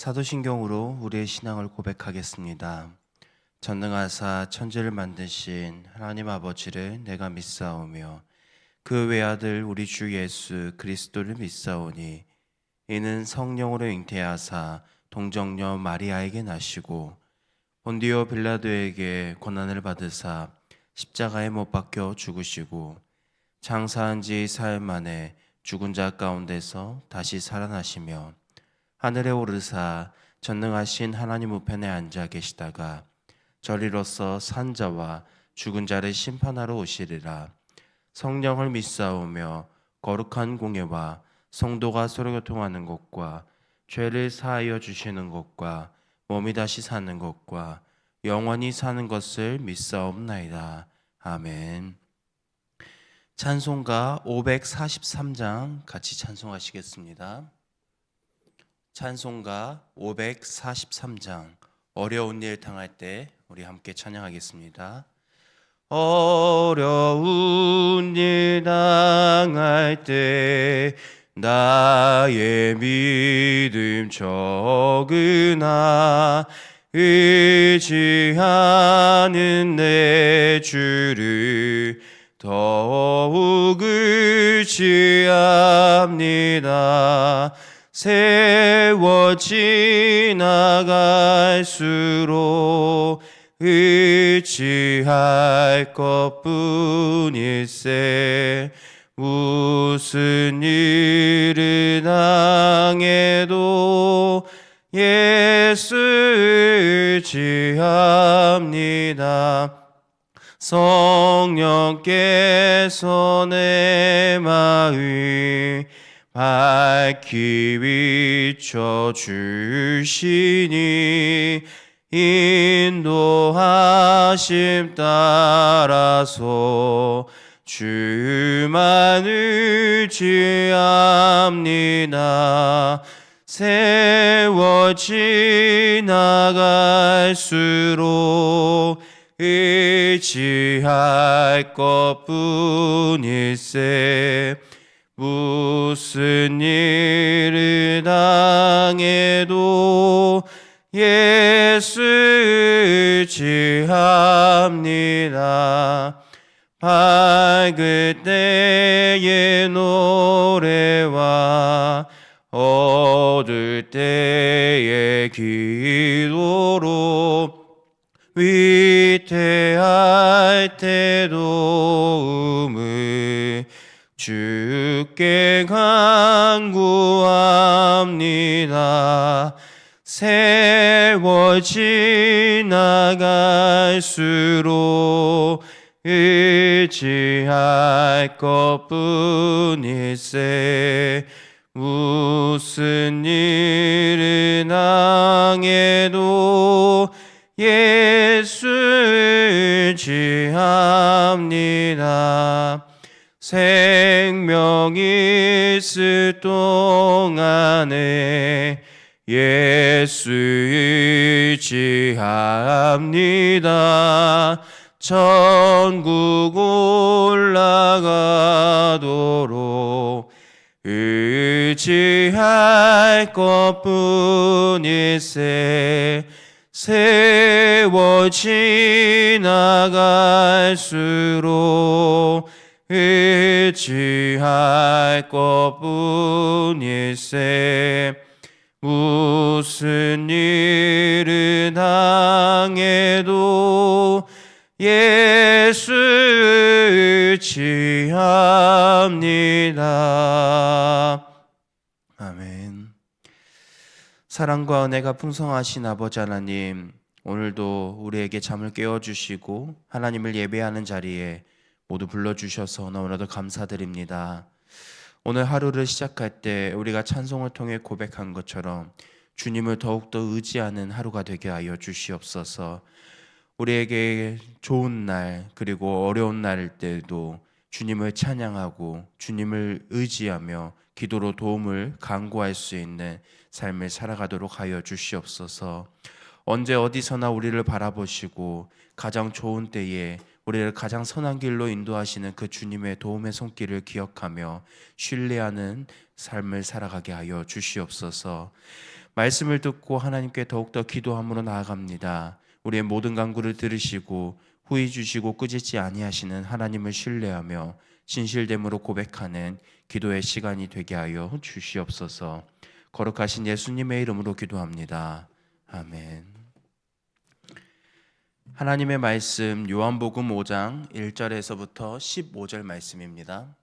사도신경으로 우리의 신앙을 고백하겠습니다. 전능하사 천지를 만드신 하나님 아버지를 내가 믿사오며 그 외아들 우리 주 예수 그리스도를 믿사오니 이는 성령으로 잉태하사 동정녀 마리아에게 나시고 본디오 빌라도에게 고난을 받으사 십자가에 못 박혀 죽으시고 장사한 지 사흘 만에 죽은 자 가운데서 다시 살아나시며 하늘에 오르사 전능하신 하나님 우편에 앉아 계시다가 저리로서 산 자와 죽은 자를 심판하러 오시리라. 성령을 믿사오며 거룩한 공예와 성도가 서로 교통하는 것과 죄를 사하여 주시는 것과 몸이 다시 사는 것과 영원히 사는 것을 믿사옵나이다. 아멘. 찬송가 543장 같이 찬송하시겠습니다. 찬송가 543장 어려운 일 당할 때 우리 함께 찬양하겠습니다. 어려운 일 당할 때 나의 믿음 적으나 의지하는 내 주를 더욱 의지합니다. 세월 지나갈수록 의지할 것뿐일세. 무슨 일을 당해도 예수 의지합니다. 성령께서 내 마음 밝히 비춰주시니 인도하심 따라서 주만 의지합니다. 세월 지나갈수록 의지할 것뿐일세. 무슨 일을 당해도 예수 의지합니다. 밝을 때의 노래와 어두울 때의 기도로 위태할 때 도움을 주께 간구합니다. 세월 지나갈수록 의지할 것뿐일세. 무슨 일을 당해도 예수 의지합니다. 생명 있을 동안에 예수 의지합니다. 천국 올라가도록 의지할 것뿐일세. 세월 지나갈수록 의지할 것뿐일세. 무슨 일을 당해도 예수 의지합니다. 아멘. 사랑과 은혜가 풍성하신 아버지 하나님, 오늘도 우리에게 잠을 깨워주시고 하나님을 예배하는 자리에 모두 불러주셔서 너무나도 감사드립니다. 오늘 하루를 시작할 때 우리가 찬송을 통해 고백한 것처럼 주님을 더욱더 의지하는 하루가 되게 하여 주시옵소서. 우리에게 좋은 날 그리고 어려운 날일 때도 주님을 찬양하고 주님을 의지하며 기도로 도움을 간구할 수 있는 삶을 살아가도록 하여 주시옵소서. 언제 어디서나 우리를 바라보시고 가장 좋은 때에 우리를 가장 선한 길로 인도하시는 그 주님의 도움의 손길을 기억하며 신뢰하는 삶을 살아가게 하여 주시옵소서. 말씀을 듣고 하나님께 더욱더 기도함으로 나아갑니다. 우리의 모든 간구를 들으시고 후히 주시고 꾸짖지 아니하시는 하나님을 신뢰하며 진실됨으로 고백하는 기도의 시간이 되게 하여 주시옵소서. 거룩하신 예수님의 이름으로 기도합니다. 아멘. 하나님의 말씀 요한복음 5장 1절에서부터 15절 말씀입니다.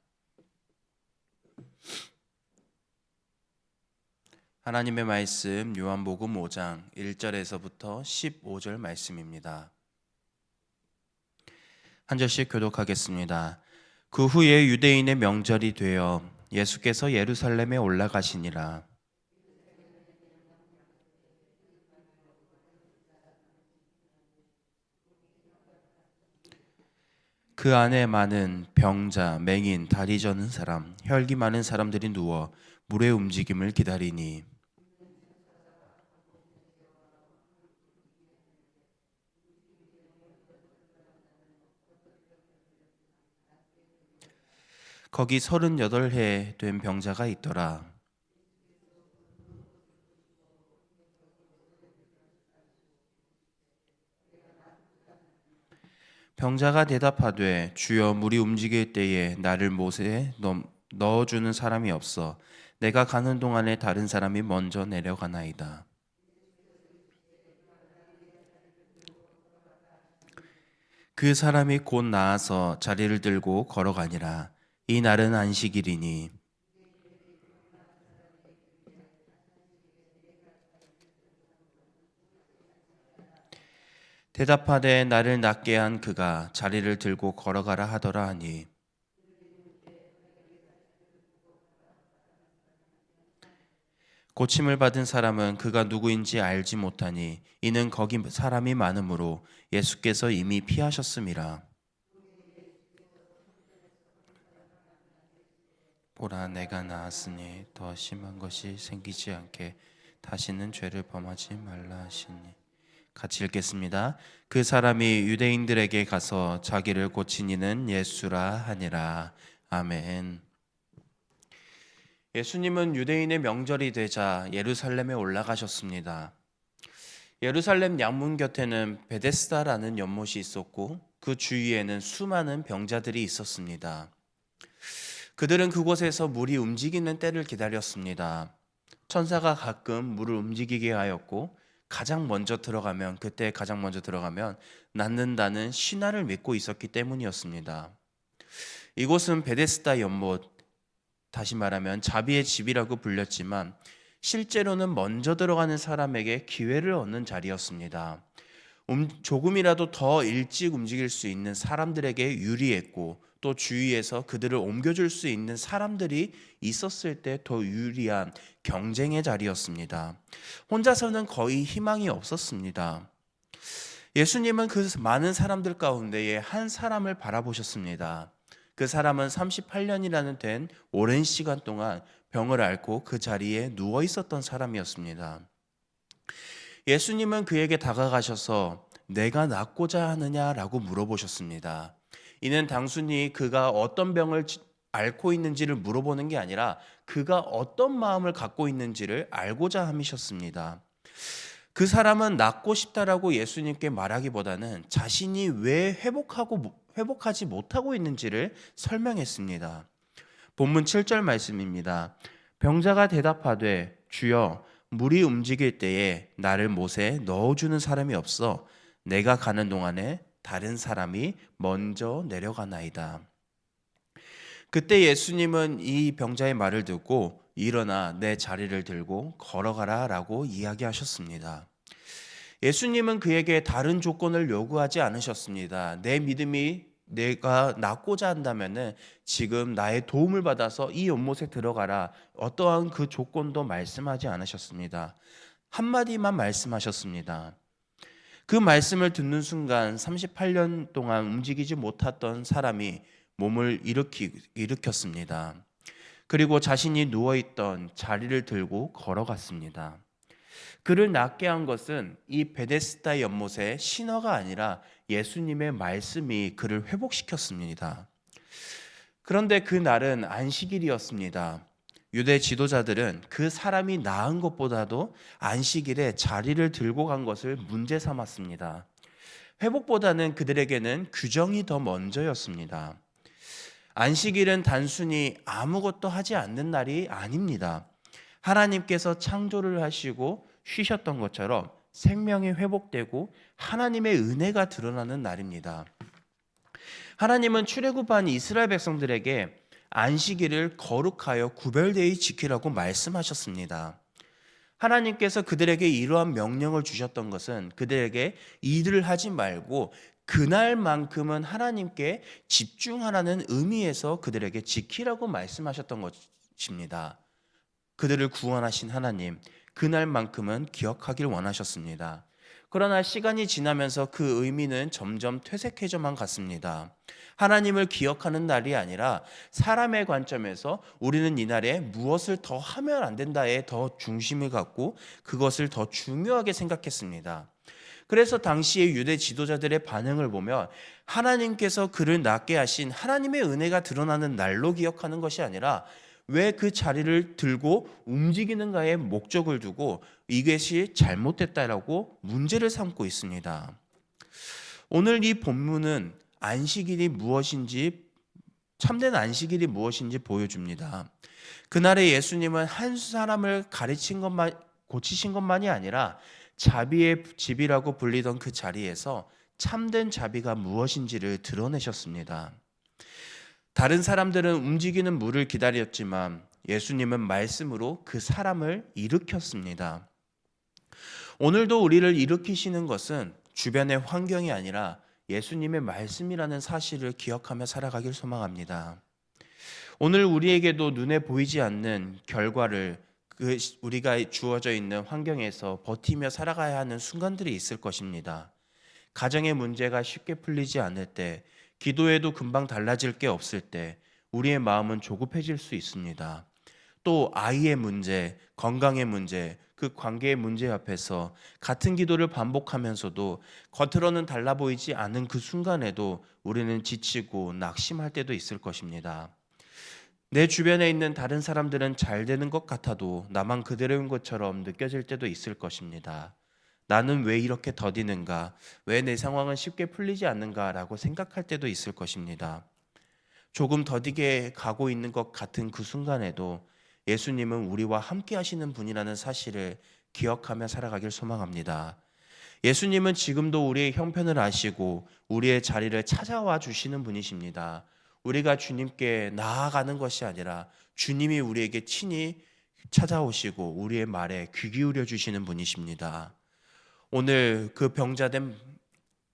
하나님의 말씀 요한복음 5장 1절에서부터 15절 말씀입니다. 한 절씩 교독하겠습니다. 그 후에 유대인의 명절이 되어 예수께서 예루살렘에 올라가시니라. 그 안에 많은 병자, 맹인, 다리 저는 사람, 혈기 많은 사람들이 누워 물의 움직임을 기다리니 거기 38해 된 병자가 있더라. 병자가 대답하되 주여 물이 움직일 때에 나를 못에 넣어주는 사람이 없어 내가 가는 동안에 다른 사람이 먼저 내려가나이다. 그 사람이 곧 나아서 자리를 들고 걸어가니라. 이 날은 안식일이니 대답하되 나를 낫게 한 그가 자리를 들고 걸어가라 하더라 하니 고침을 받은 사람은 그가 누구인지 알지 못하니 이는 거기 사람이 많으므로 예수께서 이미 피하셨음이라. 보라 내가 나았으니 더 심한 것이 생기지 않게 다시는 죄를 범하지 말라 하시니. 같이 읽겠습니다. 그 사람이 유대인들에게 가서 자기를 고친 이는 예수라 하니라. 아멘. 예수님은 유대인의 명절이 되자 예루살렘에 올라가셨습니다. 예루살렘 양문 곁에는 베데스다라는 연못이 있었고 그 주위에는 수많은 병자들이 있었습니다. 그들은 그곳에서 물이 움직이는 때를 기다렸습니다. 천사가 가끔 물을 움직이게 하였고 가장 먼저 들어가면 낫는다는 신화를 믿고 있었기 때문이었습니다. 이곳은 베데스다 연못, 다시 말하면 자비의 집이라고 불렸지만 실제로는 먼저 들어가는 사람에게 기회를 얻는 자리였습니다. 조금이라도 더 일찍 움직일 수 있는 사람들에게 유리했고 또 주위에서 그들을 옮겨줄 수 있는 사람들이 있었을 때 더 유리한 경쟁의 자리였습니다. 혼자서는 거의 희망이 없었습니다. 예수님은 그 많은 사람들 가운데에 한 사람을 바라보셨습니다. 그 사람은 38년이라는 된 오랜 시간 동안 병을 앓고 그 자리에 누워 있었던 사람이었습니다. 예수님은 그에게 다가가셔서 내가 낫고자 하느냐라고 물어보셨습니다. 이는 단순히 그가 어떤 병을 앓고 있는지를 물어보는 게 아니라 그가 어떤 마음을 갖고 있는지를 알고자 함이셨습니다. 그 사람은 낫고 싶다라고 예수님께 말하기보다는 자신이 왜 회복하지 못하고 있는지를 설명했습니다. 본문 7절 말씀입니다. 병자가 대답하되 주여 물이 움직일 때에 나를 못에 넣어주는 사람이 없어 내가 가는 동안에 다른 사람이 먼저 내려가나이다. 그때 예수님은 이 병자의 말을 듣고 일어나 내 자리를 들고 걸어가라 라고 이야기하셨습니다. 예수님은 그에게 다른 조건을 요구하지 않으셨습니다. 내 믿음이 내가 낫고자 한다면 지금 나의 도움을 받아서 이 연못에 들어가라, 어떠한 그 조건도 말씀하지 않으셨습니다. 한마디만 말씀하셨습니다. 그 말씀을 듣는 순간 38년 동안 움직이지 못했던 사람이 몸을 일으켰습니다. 그리고 자신이 누워있던 자리를 들고 걸어갔습니다. 그를 낫게 한 것은 이 베데스다 연못의 신화가 아니라 예수님의 말씀이 그를 회복시켰습니다. 그런데 그 날은 안식일이었습니다. 유대 지도자들은 그 사람이 나은 것보다도 안식일에 자리를 들고 간 것을 문제 삼았습니다. 회복보다는 그들에게는 규정이 더 먼저였습니다. 안식일은 단순히 아무것도 하지 않는 날이 아닙니다. 하나님께서 창조를 하시고 쉬셨던 것처럼 생명이 회복되고 하나님의 은혜가 드러나는 날입니다. 하나님은 출애굽한 이스라엘 백성들에게 안식일을 거룩하여 구별되이 지키라고 말씀하셨습니다. 하나님께서 그들에게 이러한 명령을 주셨던 것은 그들에게 일을 하지 말고 그날만큼은 하나님께 집중하라는 의미에서 그들에게 지키라고 말씀하셨던 것입니다. 그들을 구원하신 하나님, 그날만큼은 기억하길 원하셨습니다. 그러나 시간이 지나면서 그 의미는 점점 퇴색해져만 갔습니다. 하나님을 기억하는 날이 아니라 사람의 관점에서 우리는 이날에 무엇을 더 하면 안 된다에 더 중심을 갖고 그것을 더 중요하게 생각했습니다. 그래서 당시의 유대 지도자들의 반응을 보면 하나님께서 그를 낫게 하신 하나님의 은혜가 드러나는 날로 기억하는 것이 아니라 왜 그 자리를 들고 움직이는가에 목적을 두고 이것이 잘못됐다라고 문제를 삼고 있습니다. 오늘 이 본문은 안식일이 무엇인지, 참된 안식일이 무엇인지 보여줍니다. 그날에 예수님은 한 사람을 고치신 것만이 아니라 자비의 집이라고 불리던 그 자리에서 참된 자비가 무엇인지를 드러내셨습니다. 다른 사람들은 움직이는 물을 기다렸지만 예수님은 말씀으로 그 사람을 일으켰습니다. 오늘도 우리를 일으키시는 것은 주변의 환경이 아니라 예수님의 말씀이라는 사실을 기억하며 살아가길 소망합니다. 오늘 우리에게도 눈에 보이지 않는 결과를 우리가 주어져 있는 환경에서 버티며 살아가야 하는 순간들이 있을 것입니다. 가정의 문제가 쉽게 풀리지 않을 때, 기도해도 금방 달라질 게 없을 때 우리의 마음은 조급해질 수 있습니다. 또 아이의 문제, 건강의 문제, 그 관계의 문제 앞에서 같은 기도를 반복하면서도 겉으로는 달라 보이지 않은 그 순간에도 우리는 지치고 낙심할 때도 있을 것입니다. 내 주변에 있는 다른 사람들은 잘 되는 것 같아도 나만 그대로인 것처럼 느껴질 때도 있을 것입니다. 나는 왜 이렇게 더디는가? 왜 내 상황은 쉽게 풀리지 않는가라고 생각할 때도 있을 것입니다. 조금 더디게 가고 있는 것 같은 그 순간에도 예수님은 우리와 함께 하시는 분이라는 사실을 기억하며 살아가길 소망합니다. 예수님은 지금도 우리의 형편을 아시고 우리의 자리를 찾아와 주시는 분이십니다. 우리가 주님께 나아가는 것이 아니라 주님이 우리에게 친히 찾아오시고 우리의 말에 귀 기울여 주시는 분이십니다. 오늘 그 병자된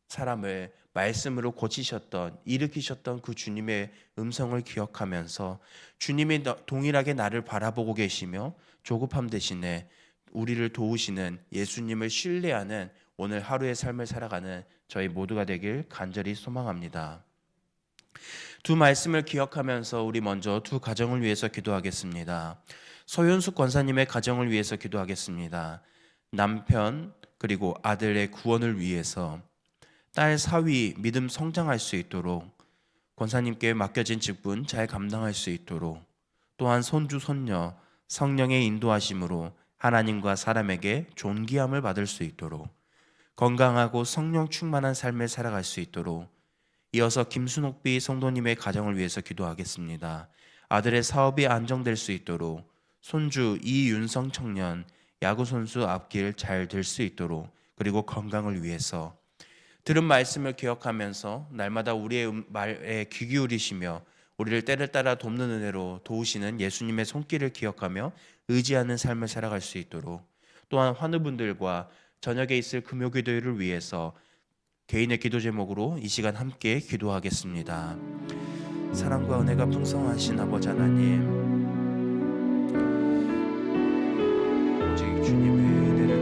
사람을 말씀으로 고치셨던, 일으키셨던 그 주님의 음성을 기억하면서 주님이 동일하게 나를 바라보고 계시며 조급함 대신에 우리를 도우시는 예수님을 신뢰하는 오늘 하루의 삶을 살아가는 저희 모두가 되길 간절히 소망합니다. 두 말씀을 기억하면서 우리 먼저 두 가정을 위해서 기도하겠습니다. 서윤숙 권사님의 가정을 위해서 기도하겠습니다. 남편 그리고 아들의 구원을 위해서, 딸 사위 믿음 성장할 수 있도록, 권사님께 맡겨진 직분 잘 감당할 수 있도록, 또한 손주 손녀 성령의 인도하심으로 하나님과 사람에게 존귀함을 받을 수 있도록, 건강하고 성령 충만한 삶을 살아갈 수 있도록, 이어서 김순옥비 성도님의 가정을 위해서 기도하겠습니다. 아들의 사업이 안정될 수 있도록, 손주 이윤성 청년 야구선수 앞길 잘 될 수 있도록, 그리고 건강을 위해서 들은 말씀을 기억하면서 날마다 우리의 말에 귀 기울이시며 우리를 때를 따라 돕는 은혜로 도우시는 예수님의 손길을 기억하며 의지하는 삶을 살아갈 수 있도록, 또한 환우분들과 저녁에 있을 금요기도회를 위해서 개인의 기도 제목으로 이 시간 함께 기도하겠습니다. 사랑과 은혜가 풍성하신 아버지 하나님, 오직 주님의 은혜를